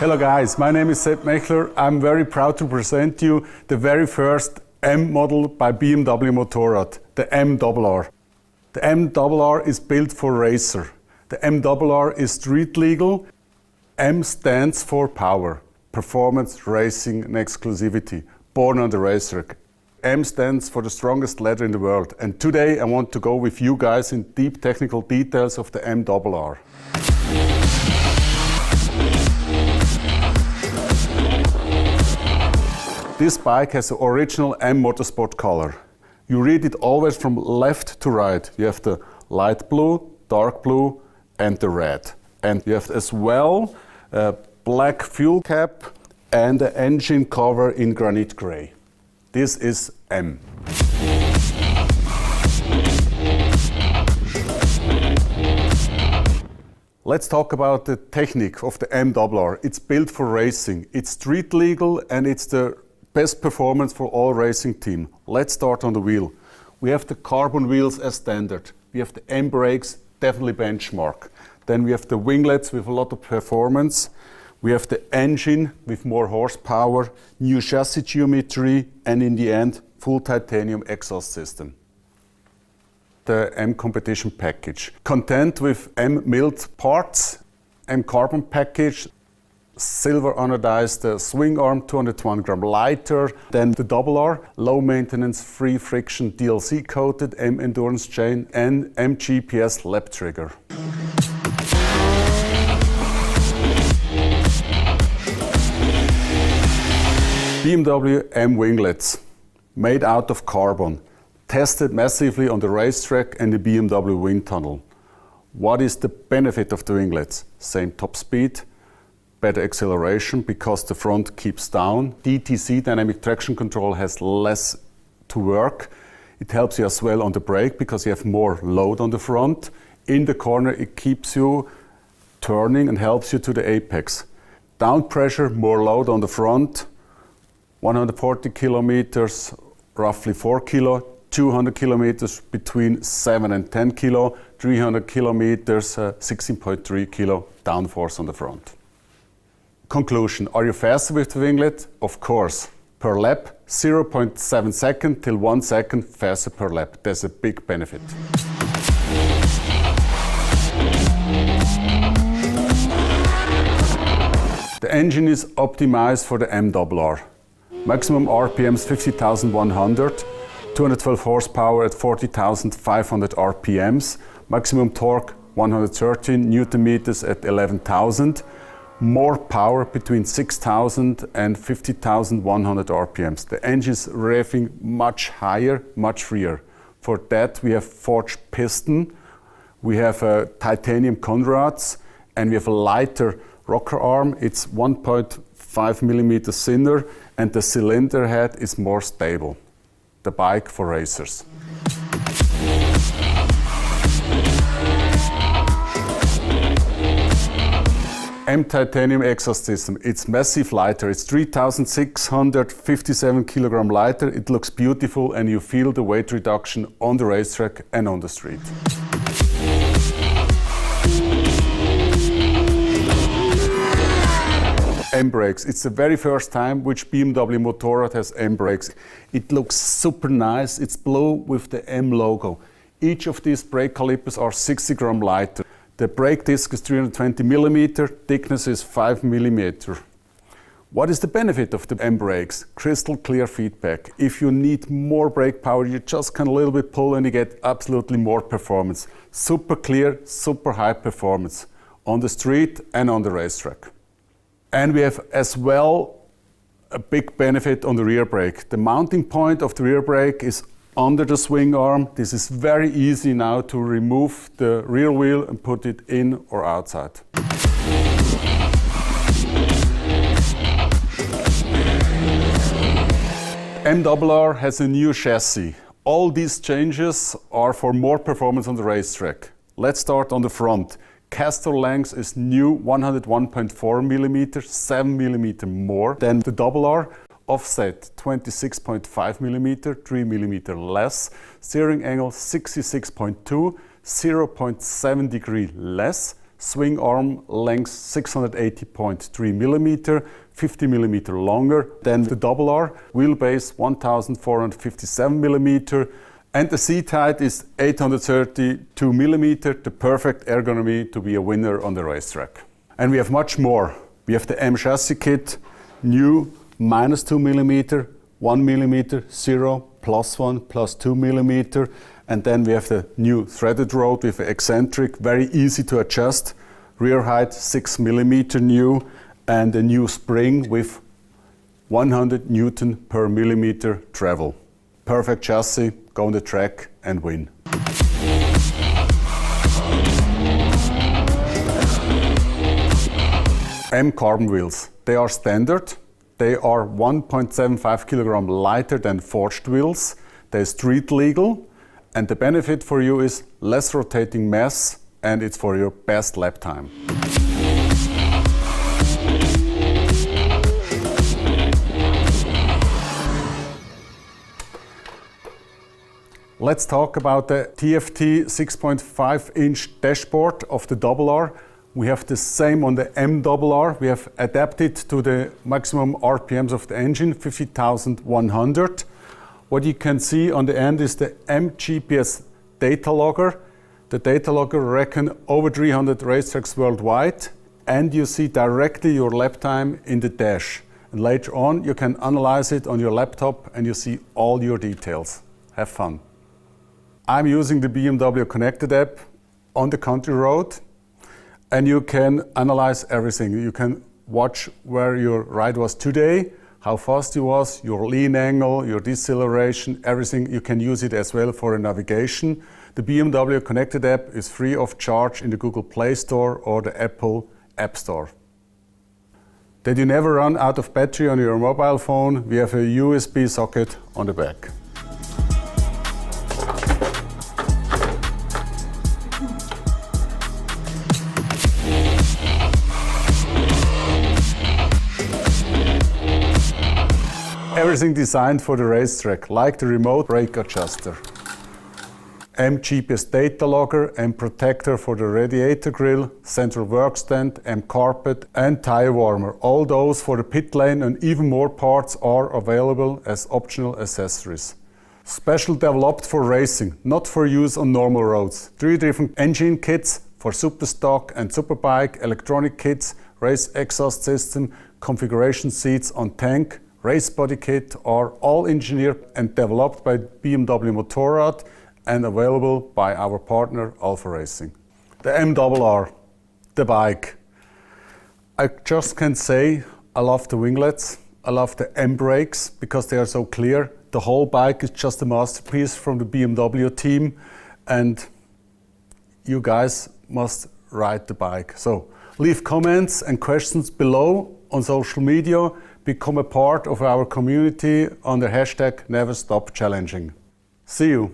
Hello guys, my name is Sepp Mechler. I'm very proud to present you the very first M model by BMW Motorrad, the M00. The M00 is built for racer. The M00 is street legal. M stands for power, performance, racing and exclusivity, born on the racetrack. M stands for the strongest leather in the world. And today I want to go with you guys in deep technical details of the M00. This bike has the original M Motorsport color. You read it always from left to right. You have the light blue, dark blue and the red. And you have as well a black fuel cap and the engine cover in granite gray. This is M. Let's talk about the technique of the M00. It's built for racing. It's street legal and it's the best performance for all racing team. Let's start on the wheel. We have the carbon wheels as standard. We have the M brakes, definitely benchmark. Then we have the winglets with a lot of performance. We have the engine with more horsepower, new chassis geometry, and in the end, full titanium exhaust system. The M competition package. Content with M milled parts, M carbon package, silver anodized swing arm, 201 gram lighter. Then the R, low maintenance, free friction, DLC coated, M endurance chain and M GPS lap trigger. BMW M winglets, made out of carbon, tested massively on the racetrack and the BMW wind tunnel. What is the benefit of the winglets? Same top speed, better acceleration because the front keeps down. DTC, dynamic traction control, has less to work. It helps you as well on the brake because you have more load on the front. In the corner it keeps you turning and helps you to the apex. Down pressure, more load on the front. 140 kilometers, roughly 4 kilo. 200 kilometers between 7 and 10 kilo. 300 kilometers, 16.3 kilo downforce on the front. Conclusion, are you faster with the winglet? Of course. Per lap, 0.7 seconds till 1 second faster per lap. There's a big benefit. The engine is optimized for the M00. Maximum RPMs 50,100, 212 horsepower at 40,500 RPMs, maximum torque 113 Newton meters at 11,000. More power between 6,000 and 50,100 RPMs. The engine is revving much higher, much freer. For that we have forged piston, we have titanium conrods, and we have a lighter rocker arm. It's 1.5 millimeters thinner and the cylinder head is more stable. The bike for racers. M titanium exhaust system, it's massive lighter, it's 3,657 kilogram lighter, it looks beautiful and you feel the weight reduction on the racetrack and on the street. M brakes, it's the very first time which BMW Motorrad has M brakes. It looks super nice, it's blue with the M logo. Each of these brake calipers are 60 gram lighter. The brake disc is 320 millimeter, thickness is 5 millimeter. What is the benefit of the M brakes? Crystal clear feedback. If you need more brake power, you just can a little bit pull and you get absolutely more performance. Super clear, super high performance on the street and on the racetrack. And we have as well a big benefit on the rear brake. The mounting point of the rear brake is under the swing arm. This is very easy now to remove the rear wheel and put it in or outside. M00 has a new chassis. All these changes are for more performance on the racetrack. Let's start on the front. Caster length is new, 101.4 millimeters, 7 millimeter more than the R. Offset 26.5 millimeter, 3 millimeter less. Steering angle 66.2, 0.7 degree less. swing arm length 680.3 millimeter, 50 millimeter longer than the double R, wheelbase 1457 millimeter, and the seat height is 832 millimeter, the perfect ergonomy to be a winner on the racetrack. And we have much more. We have the M chassis kit, new -2 millimeter, 1 millimeter, 0, +1, +2 millimeter, and then we have the new threaded road with eccentric, very easy to adjust, rear height 6 millimeter new, and a new spring with 100 Newton per millimeter travel. Perfect chassis, go on the track and win. M carbon wheels, they are standard. They are 1.75 kilogram lighter than forged wheels. They're street legal, and the benefit for you is less rotating mass, and it's for your best lap time. Let's talk about the TFT 6.5-inch dashboard of the double R. We have the same on the M-RR. We have adapted to the maximum RPMs of the engine, 50,100. What you can see on the end is the M-GPS data logger. The data logger reckons over 300 racetracks worldwide, and you see directly your lap time in the dash. And later on, you can analyze it on your laptop and you see all your details. Have fun. I'm using the BMW connected app on the country road, and you can analyze everything. You can watch where your ride was today, how fast you was, your lean angle, your deceleration, everything. You can use it as well for a navigation. The BMW connected app is free of charge in the Google Play Store or the Apple App Store. That you never run out of battery on your mobile phone, we have a USB socket on the back. Everything designed for the racetrack, like the remote brake adjuster. M-GPS data logger, M-protector for the radiator grill, central work stand, M-carpet and tire warmer. All those for the pit lane, and even more parts are available as optional accessories. Special developed for racing, not for use on normal roads. 3 different engine kits for Superstock and Superbike, electronic kits, race exhaust system, configuration seats on tank, race body kit are all engineered and developed by BMW Motorrad and available by our partner Alfa Racing. The M-RR, the bike. I just can say I love the winglets, I love the M brakes because they are so clear. The whole bike is just a masterpiece from the BMW team, and you guys must ride the bike. So leave comments and questions below on social media. Become a part of our community on the hashtag NeverStopChallenging. See you.